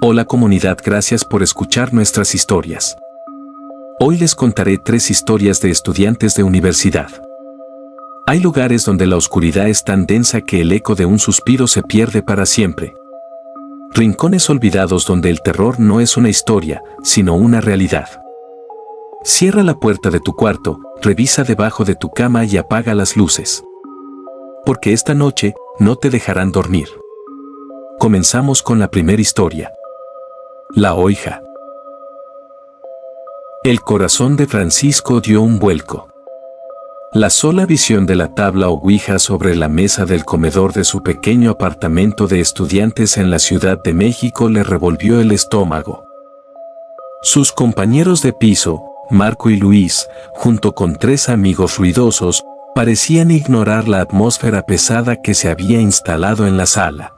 Hola comunidad, gracias por escuchar nuestras historias. Hoy les contaré 3 historias de estudiantes de universidad. Hay lugares donde la oscuridad es tan densa que el eco de un suspiro se pierde para siempre. Rincones olvidados donde el terror no es una historia, sino una realidad. Cierra la puerta de tu cuarto, revisa debajo de tu cama y apaga las luces. Porque esta noche no te dejarán dormir. Comenzamos con la primera historia. La Ouija. El corazón de Francisco dio un vuelco. La sola visión de la tabla Ouija sobre la mesa del comedor de su pequeño apartamento de estudiantes en la Ciudad de México le revolvió el estómago. Sus compañeros de piso, Marco y Luis, junto con 3 amigos ruidosos, parecían ignorar la atmósfera pesada que se había instalado en la sala.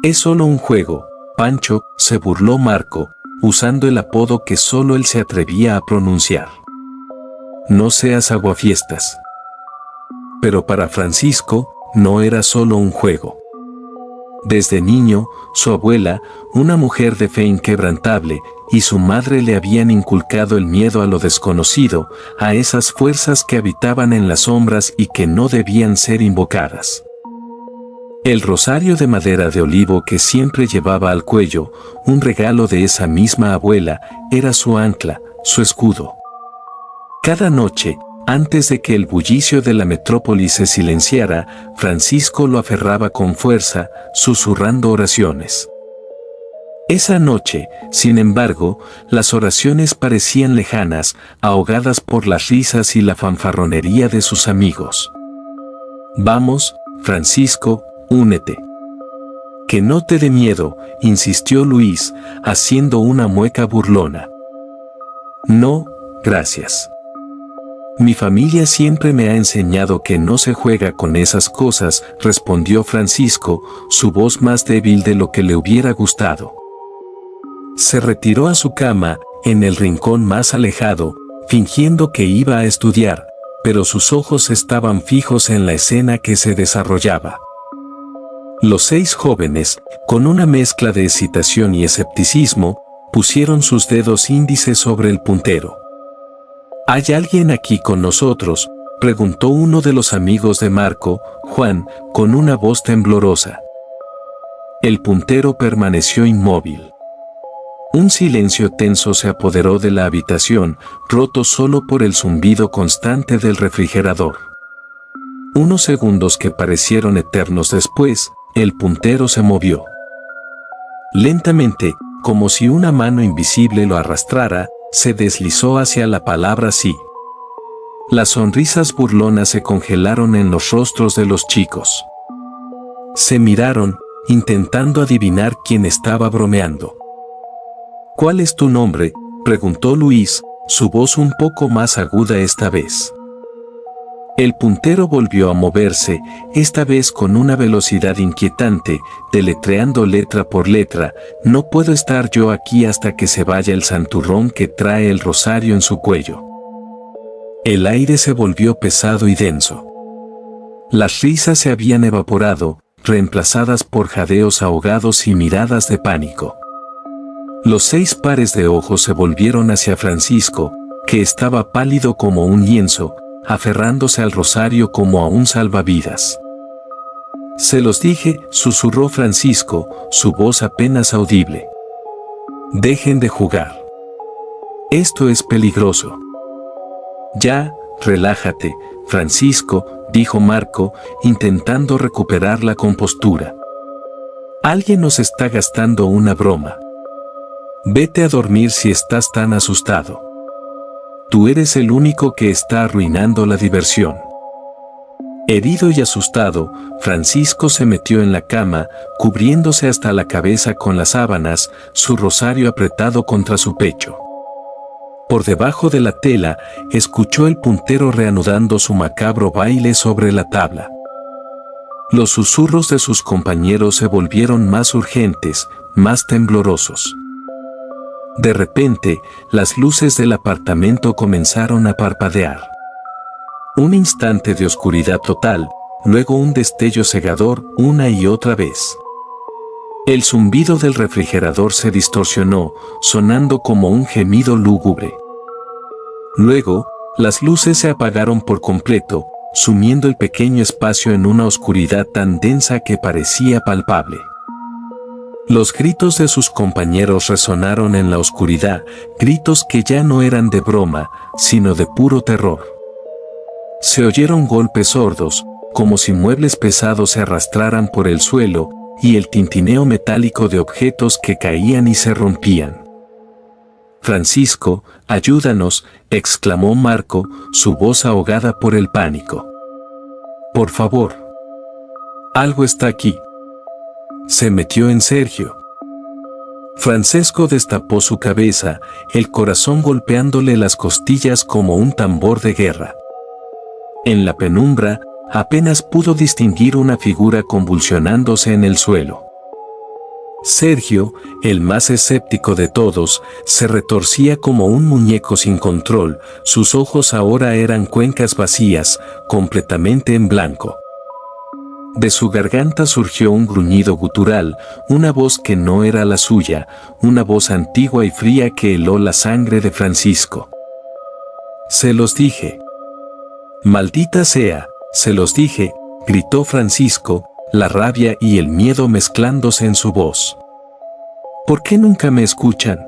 Es solo un juego, Pancho, se burló Marco, usando el apodo que solo él se atrevía a pronunciar. No seas aguafiestas. Pero para Francisco, no era solo un juego. Desde niño, su abuela, una mujer de fe inquebrantable, y su madre le habían inculcado el miedo a lo desconocido, a esas fuerzas que habitaban en las sombras y que no debían ser invocadas. El rosario de madera de olivo que siempre llevaba al cuello, un regalo de esa misma abuela, era su ancla, su escudo. Cada noche, antes de que el bullicio de la metrópoli se silenciara, Francisco lo aferraba con fuerza, susurrando oraciones. Esa noche, sin embargo, las oraciones parecían lejanas, ahogadas por las risas y la fanfarronería de sus amigos. Vamos, Francisco, únete. Que no te dé miedo, insistió Luis, haciendo una mueca burlona. No, gracias. Mi familia siempre me ha enseñado que no se juega con esas cosas, respondió Francisco, su voz más débil de lo que le hubiera gustado. Se retiró a su cama, en el rincón más alejado, fingiendo que iba a estudiar, pero sus ojos estaban fijos en la escena que se desarrollaba. Los 6 jóvenes, con una mezcla de excitación y escepticismo, pusieron sus dedos índices sobre el puntero. ¿Hay alguien aquí con nosotros?, preguntó uno de los amigos de Marco, Juan, con una voz temblorosa. El puntero permaneció inmóvil. Un silencio tenso se apoderó de la habitación, roto solo por el zumbido constante del refrigerador. Unos segundos que parecieron eternos después, el puntero se movió. Lentamente, como si una mano invisible lo arrastrara, se deslizó hacia la palabra sí. Las sonrisas burlonas se congelaron en los rostros de los chicos. Se miraron, intentando adivinar quién estaba bromeando. ¿Cuál es tu nombre?, preguntó Luis, su voz un poco más aguda esta vez. El puntero volvió a moverse, esta vez con una velocidad inquietante, deletreando letra por letra. No puedo estar yo aquí hasta que se vaya el santurrón que trae el rosario en su cuello. El aire se volvió pesado y denso. Las risas se habían evaporado, reemplazadas por jadeos ahogados y miradas de pánico. Los 6 pares de ojos se volvieron hacia Francisco, que estaba pálido como un lienzo, aferrándose al rosario como a un salvavidas. Se los dije, susurró Francisco, su voz apenas audible. Dejen de jugar. Esto es peligroso. Ya, relájate, Francisco, dijo Marco, intentando recuperar la compostura. Alguien nos está gastando una broma. Vete a dormir si estás tan asustado. Tú eres el único que está arruinando la diversión. Herido y asustado, Francisco se metió en la cama, cubriéndose hasta la cabeza con las sábanas, su rosario apretado contra su pecho. Por debajo de la tela, escuchó el puntero reanudando su macabro baile sobre la tabla. Los susurros de sus compañeros se volvieron más urgentes, más temblorosos. De repente, las luces del apartamento comenzaron a parpadear. Un instante de oscuridad total, luego un destello cegador una y otra vez. El zumbido del refrigerador se distorsionó, sonando como un gemido lúgubre. Luego, las luces se apagaron por completo, sumiendo el pequeño espacio en una oscuridad tan densa que parecía palpable. Los gritos de sus compañeros resonaron en la oscuridad, gritos que ya no eran de broma, sino de puro terror. Se oyeron golpes sordos, como si muebles pesados se arrastraran por el suelo, y el tintineo metálico de objetos que caían y se rompían. «Francisco, ayúdanos», exclamó Marco, su voz ahogada por el pánico. «Por favor. Algo está aquí». Se metió en Sergio. Francesco destapó su cabeza, el corazón golpeándole las costillas como un tambor de guerra. En la penumbra, apenas pudo distinguir una figura convulsionándose en el suelo. Sergio, el más escéptico de todos, se retorcía como un muñeco sin control, sus ojos ahora eran cuencas vacías, completamente en blanco. De su garganta surgió un gruñido gutural, una voz que no era la suya, una voz antigua y fría que heló la sangre de Francisco. «Se los dije». «Maldita sea, se los dije», gritó Francisco, la rabia y el miedo mezclándose en su voz. «¿Por qué nunca me escuchan?».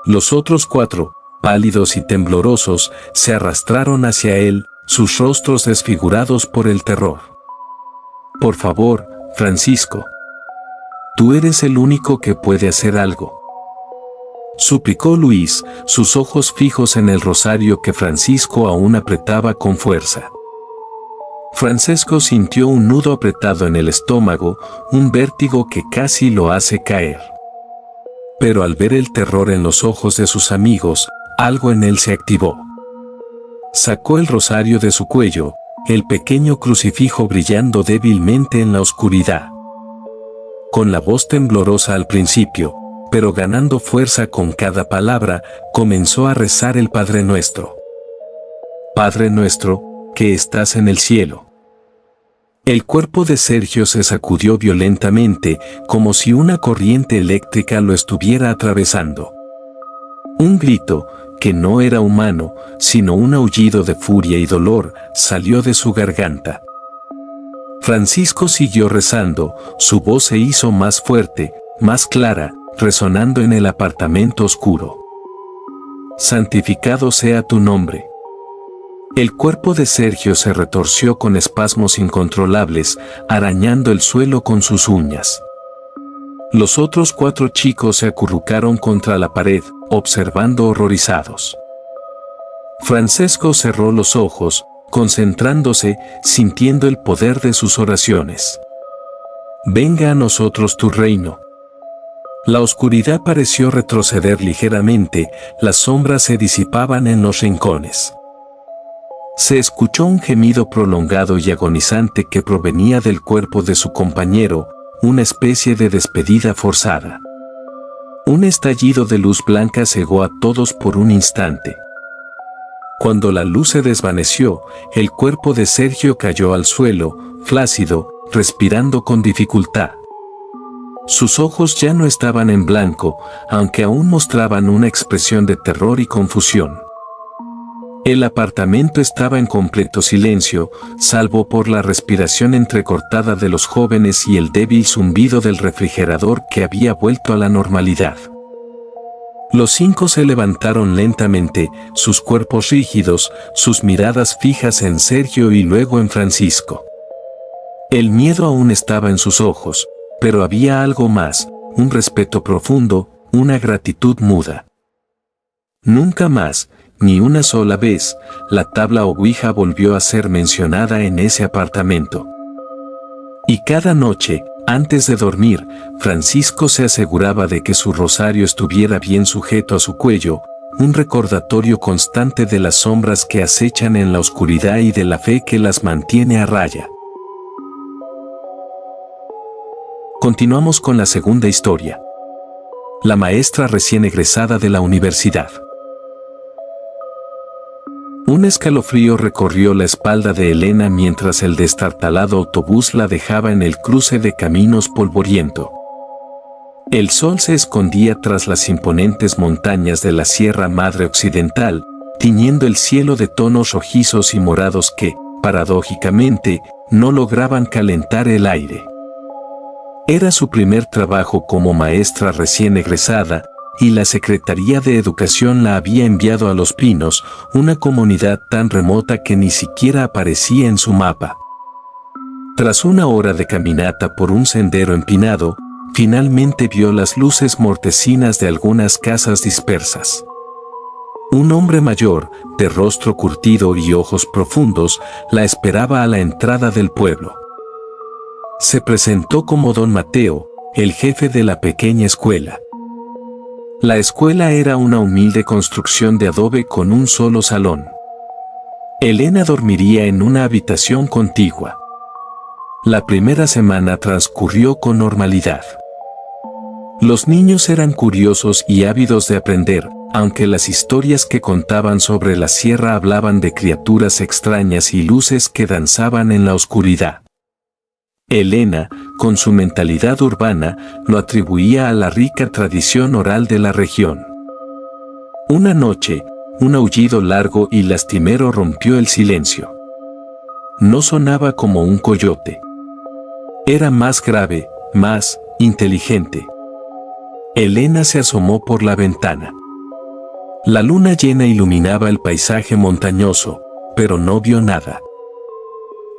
Los otros 4, pálidos y temblorosos, se arrastraron hacia él, sus rostros desfigurados por el terror. «Por favor, Francisco. Tú eres el único que puede hacer algo», suplicó Luis, sus ojos fijos en el rosario que Francisco aún apretaba con fuerza. Francesco sintió un nudo apretado en el estómago, un vértigo que casi lo hace caer. Pero al ver el terror en los ojos de sus amigos, algo en él se activó. Sacó el rosario de su cuello, el pequeño crucifijo brillando débilmente en la oscuridad. Con la voz temblorosa al principio, pero ganando fuerza con cada palabra, comenzó a rezar el Padre Nuestro. «Padre nuestro, que estás en el cielo». El cuerpo de Sergio se sacudió violentamente, como si una corriente eléctrica lo estuviera atravesando. Un grito, que no era humano, sino un aullido de furia y dolor, salió de su garganta. Francisco siguió rezando, su voz se hizo más fuerte, más clara, resonando en el apartamento oscuro. «Santificado sea tu nombre». El cuerpo de Sergio se retorció con espasmos incontrolables, arañando el suelo con sus uñas. Los otros 4 chicos se acurrucaron contra la pared, observando horrorizados. Francesco cerró los ojos, concentrándose, sintiendo el poder de sus oraciones. «Venga a nosotros tu reino». La oscuridad pareció retroceder ligeramente, las sombras se disipaban en los rincones. Se escuchó un gemido prolongado y agonizante que provenía del cuerpo de su compañero, una especie de despedida forzada. Un estallido de luz blanca cegó a todos por un instante. Cuando la luz se desvaneció, el cuerpo de Sergio cayó al suelo, flácido, respirando con dificultad. Sus ojos ya no estaban en blanco, aunque aún mostraban una expresión de terror y confusión. El apartamento estaba en completo silencio, salvo por la respiración entrecortada de los jóvenes y el débil zumbido del refrigerador que había vuelto a la normalidad. Los 5 se levantaron lentamente, sus cuerpos rígidos, sus miradas fijas en Sergio y luego en Francisco. El miedo aún estaba en sus ojos, pero había algo más, un respeto profundo, una gratitud muda. Nunca más, ni una sola vez, la tabla ouija volvió a ser mencionada en ese apartamento. Y cada noche, antes de dormir, Francisco se aseguraba de que su rosario estuviera bien sujeto a su cuello, un recordatorio constante de las sombras que acechan en la oscuridad y de la fe que las mantiene a raya. Continuamos con la segunda historia. La maestra recién egresada de la universidad. Un escalofrío recorrió la espalda de Elena mientras el destartalado autobús la dejaba en el cruce de caminos polvoriento. El sol se escondía tras las imponentes montañas de la Sierra Madre Occidental, tiñendo el cielo de tonos rojizos y morados que, paradójicamente, no lograban calentar el aire. Era su primer trabajo como maestra recién egresada, y la Secretaría de Educación la había enviado a Los Pinos, una comunidad tan remota que ni siquiera aparecía en su mapa. Tras una hora de caminata por un sendero empinado, finalmente vio las luces mortecinas de algunas casas dispersas. Un hombre mayor, de rostro curtido y ojos profundos, la esperaba a la entrada del pueblo. Se presentó como don Mateo, el jefe de la pequeña escuela. La escuela era una humilde construcción de adobe con un solo salón. Elena dormiría en una habitación contigua. La primera semana transcurrió con normalidad. Los niños eran curiosos y ávidos de aprender, aunque las historias que contaban sobre la sierra hablaban de criaturas extrañas y luces que danzaban en la oscuridad. Elena, con su mentalidad urbana, lo atribuía a la rica tradición oral de la región. Una noche, un aullido largo y lastimero rompió el silencio. No sonaba como un coyote. Era más grave, más inteligente. Elena se asomó por la ventana. La luna llena iluminaba el paisaje montañoso, pero no vio nada.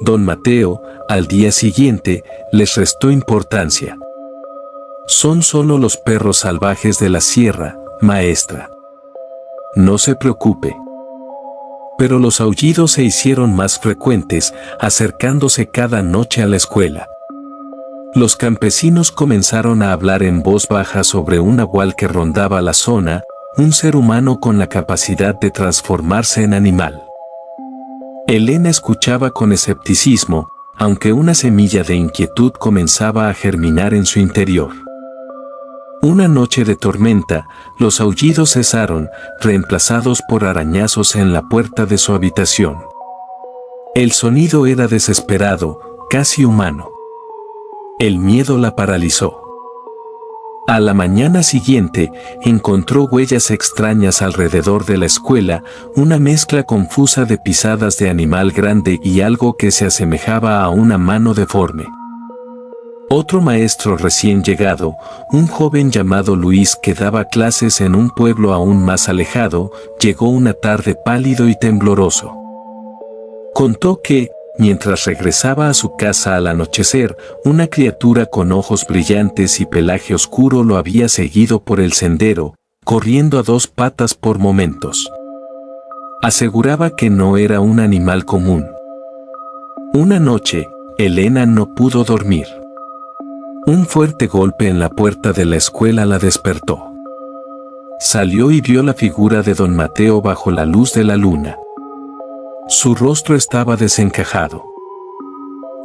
Don Mateo, al día siguiente, les restó importancia. Son solo los perros salvajes de la sierra, maestra. No se preocupe. Pero los aullidos se hicieron más frecuentes, acercándose cada noche a la escuela. Los campesinos comenzaron a hablar en voz baja sobre un nahual que rondaba la zona, un ser humano con la capacidad de transformarse en animal. Elena escuchaba con escepticismo, aunque una semilla de inquietud comenzaba a germinar en su interior. Una noche de tormenta, los aullidos cesaron, reemplazados por arañazos en la puerta de su habitación. El sonido era desesperado, casi humano. El miedo la paralizó. A la mañana siguiente, encontró huellas extrañas alrededor de la escuela, una mezcla confusa de pisadas de animal grande y algo que se asemejaba a una mano deforme. Otro maestro recién llegado, un joven llamado Luis que daba clases en un pueblo aún más alejado, llegó una tarde pálido y tembloroso. Contó que, mientras regresaba a su casa al anochecer, una criatura con ojos brillantes y pelaje oscuro lo había seguido por el sendero, corriendo a dos patas por momentos. Aseguraba que no era un animal común. Una noche, Elena no pudo dormir. Un fuerte golpe en la puerta de la escuela la despertó. Salió y vio la figura de don Mateo bajo la luz de la luna. Su rostro estaba desencajado.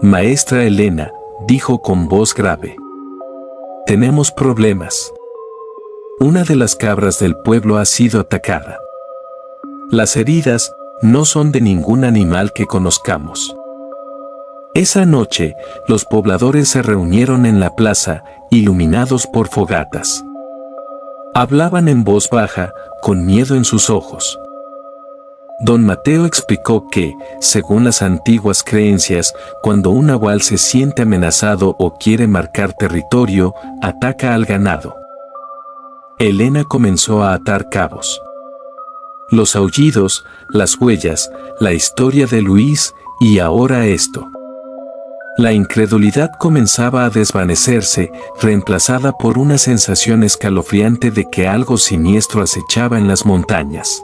Maestra Elena, dijo con voz grave. Tenemos problemas. Una de las cabras del pueblo ha sido atacada. Las heridas no son de ningún animal que conozcamos. Esa noche, los pobladores se reunieron en la plaza, iluminados por fogatas. Hablaban en voz baja, con miedo en sus ojos. Don Mateo explicó que, según las antiguas creencias, cuando un nahual se siente amenazado o quiere marcar territorio, ataca al ganado. Elena comenzó a atar cabos. Los aullidos, las huellas, la historia de Luis, y ahora esto. La incredulidad comenzaba a desvanecerse, reemplazada por una sensación escalofriante de que algo siniestro acechaba en las montañas.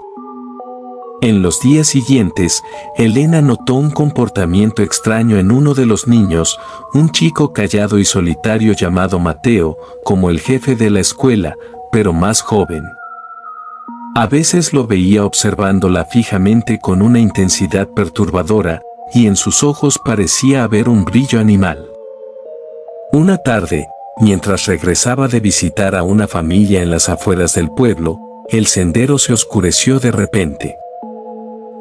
En los días siguientes, Elena notó un comportamiento extraño en uno de los niños, un chico callado y solitario llamado Mateo, como el jefe de la escuela, pero más joven. A veces lo veía observándola fijamente con una intensidad perturbadora, y en sus ojos parecía haber un brillo animal. Una tarde, mientras regresaba de visitar a una familia en las afueras del pueblo, el sendero se oscureció de repente.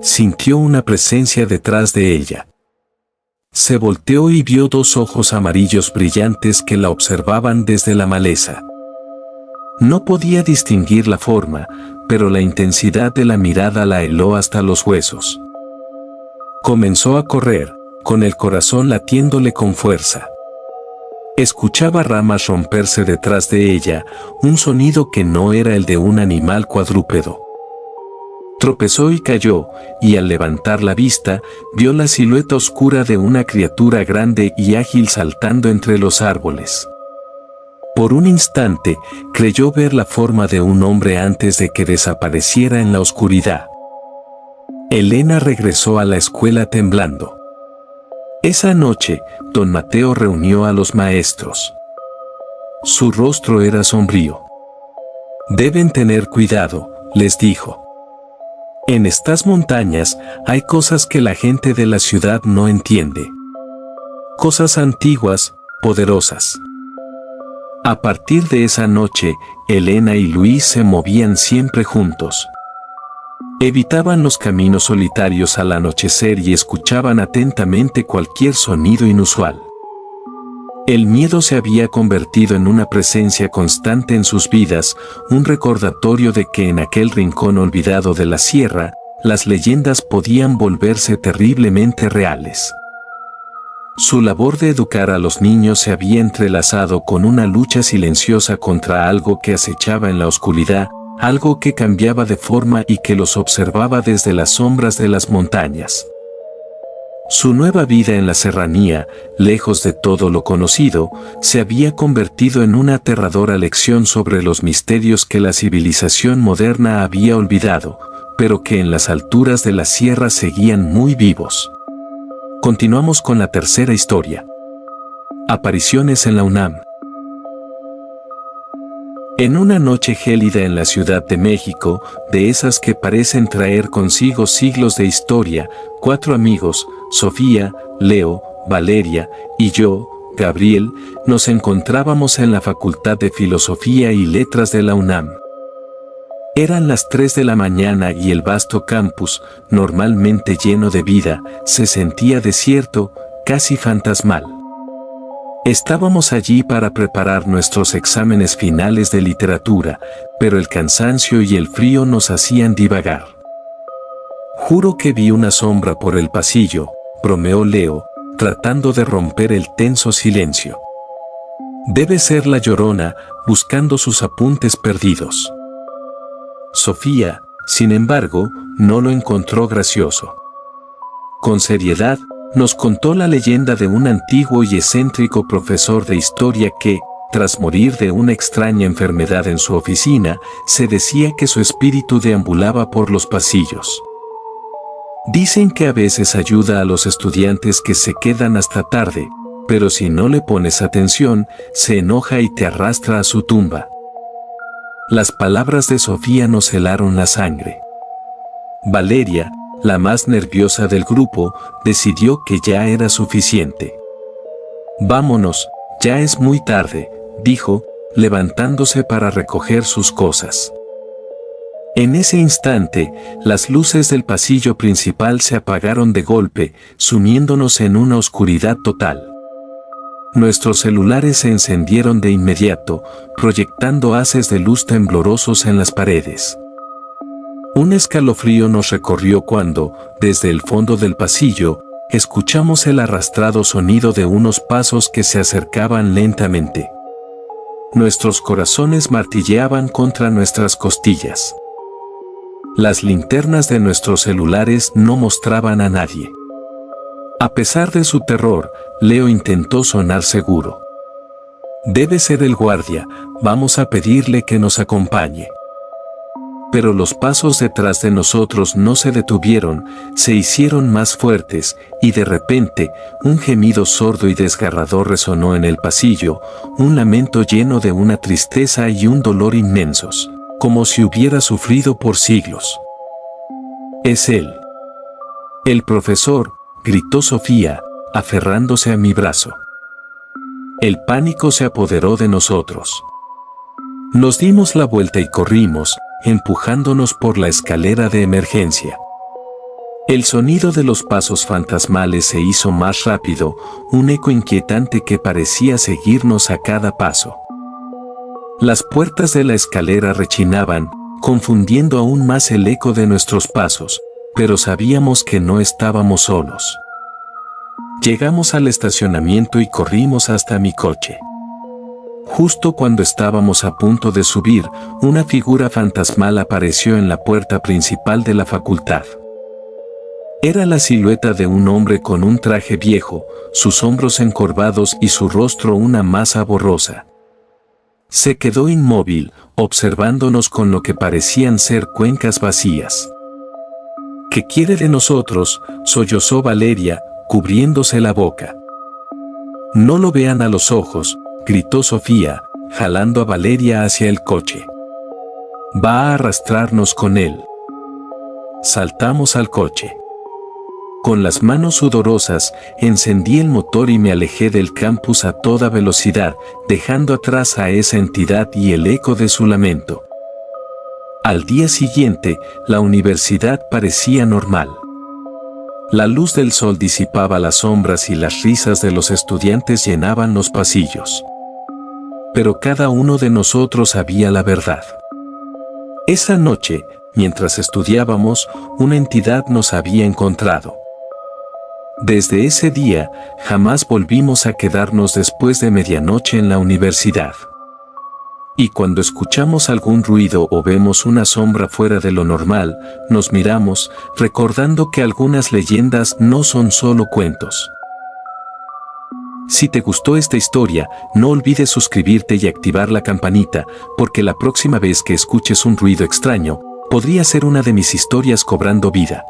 Sintió una presencia detrás de ella. Se volteó y vio dos ojos amarillos brillantes que la observaban desde la maleza. No podía distinguir la forma, pero la intensidad de la mirada la heló hasta los huesos. Comenzó a correr, con el corazón latiéndole con fuerza. Escuchaba ramas romperse detrás de ella, un sonido que no era el de un animal cuadrúpedo. Tropezó y cayó, y al levantar la vista, vio la silueta oscura de una criatura grande y ágil saltando entre los árboles. Por un instante, creyó ver la forma de un hombre antes de que desapareciera en la oscuridad. Elena regresó a la escuela temblando. Esa noche, don Mateo reunió a los maestros. Su rostro era sombrío. Deben tener cuidado, les dijo. En estas montañas hay cosas que la gente de la ciudad no entiende. Cosas antiguas, poderosas. A partir de esa noche, Elena y Luis se movían siempre juntos. Evitaban los caminos solitarios al anochecer y escuchaban atentamente cualquier sonido inusual. El miedo se había convertido en una presencia constante en sus vidas, un recordatorio de que en aquel rincón olvidado de la sierra, las leyendas podían volverse terriblemente reales. Su labor de educar a los niños se había entrelazado con una lucha silenciosa contra algo que acechaba en la oscuridad, algo que cambiaba de forma y que los observaba desde las sombras de las montañas. Su nueva vida en la serranía, lejos de todo lo conocido, se había convertido en una aterradora lección sobre los misterios que la civilización moderna había olvidado, pero que en las alturas de la sierra seguían muy vivos. Continuamos con la tercera historia. Apariciones en la UNAM. En una noche gélida en la Ciudad de México, de esas que parecen traer consigo siglos de historia, 4 amigos, Sofía, Leo, Valeria y yo, Gabriel, nos encontrábamos en la Facultad de Filosofía y Letras de la UNAM. Eran las 3 de la mañana y el vasto campus, normalmente lleno de vida, se sentía desierto, casi fantasmal. Estábamos allí para preparar nuestros exámenes finales de literatura, pero el cansancio y el frío nos hacían divagar. Juro que vi una sombra por el pasillo, bromeó Leo, tratando de romper el tenso silencio. Debe ser la Llorona, buscando sus apuntes perdidos. Sofía, sin embargo, no lo encontró gracioso. Con seriedad, nos contó la leyenda de un antiguo y excéntrico profesor de historia que, tras morir de una extraña enfermedad en su oficina, se decía que su espíritu deambulaba por los pasillos. Dicen que a veces ayuda a los estudiantes que se quedan hasta tarde, pero si no le pones atención, se enoja y te arrastra a su tumba. Las palabras de Sofía nos helaron la sangre. Valeria, la más nerviosa del grupo, decidió que ya era suficiente. Vámonos, ya es muy tarde, dijo, levantándose para recoger sus cosas. En ese instante, las luces del pasillo principal se apagaron de golpe, sumiéndonos en una oscuridad total. Nuestros celulares se encendieron de inmediato, proyectando haces de luz temblorosos en las paredes. Un escalofrío nos recorrió cuando, desde el fondo del pasillo, escuchamos el arrastrado sonido de unos pasos que se acercaban lentamente. Nuestros corazones martilleaban contra nuestras costillas. Las linternas de nuestros celulares no mostraban a nadie. A pesar de su terror, Leo intentó sonar seguro. Debe ser el guardia, vamos a pedirle que nos acompañe. Pero los pasos detrás de nosotros no se detuvieron, se hicieron más fuertes, y de repente, un gemido sordo y desgarrador resonó en el pasillo, un lamento lleno de una tristeza y un dolor inmensos, como si hubiera sufrido por siglos. Es él. El profesor, gritó Sofía, aferrándose a mi brazo. El pánico se apoderó de nosotros. Nos dimos la vuelta y corrimos, empujándonos por la escalera de emergencia. El sonido de los pasos fantasmales se hizo más rápido, un eco inquietante que parecía seguirnos a cada paso. Las puertas de la escalera rechinaban, confundiendo aún más el eco de nuestros pasos, pero sabíamos que no estábamos solos. Llegamos al estacionamiento y corrimos hasta mi coche. Justo cuando estábamos a punto de subir, una figura fantasmal apareció en la puerta principal de la facultad. Era la silueta de un hombre con un traje viejo, sus hombros encorvados y su rostro una masa borrosa. Se quedó inmóvil, observándonos con lo que parecían ser cuencas vacías. ¿Qué quiere de nosotros?, sollozó Valeria, cubriéndose la boca. No lo vean a los ojos, gritó Sofía, jalando a Valeria hacia el coche. Va a arrastrarnos con él. Saltamos al coche. Con las manos sudorosas, encendí el motor y me alejé del campus a toda velocidad, dejando atrás a esa entidad y el eco de su lamento. Al día siguiente, la universidad parecía normal. La luz del sol disipaba las sombras y las risas de los estudiantes llenaban los pasillos. Pero cada uno de nosotros sabía la verdad. Esa noche, mientras estudiábamos, una entidad nos había encontrado. Desde ese día, jamás volvimos a quedarnos después de medianoche en la universidad. Y cuando escuchamos algún ruido o vemos una sombra fuera de lo normal, nos miramos, recordando que algunas leyendas no son solo cuentos. Si te gustó esta historia, no olvides suscribirte y activar la campanita, porque la próxima vez que escuches un ruido extraño, podría ser una de mis historias cobrando vida.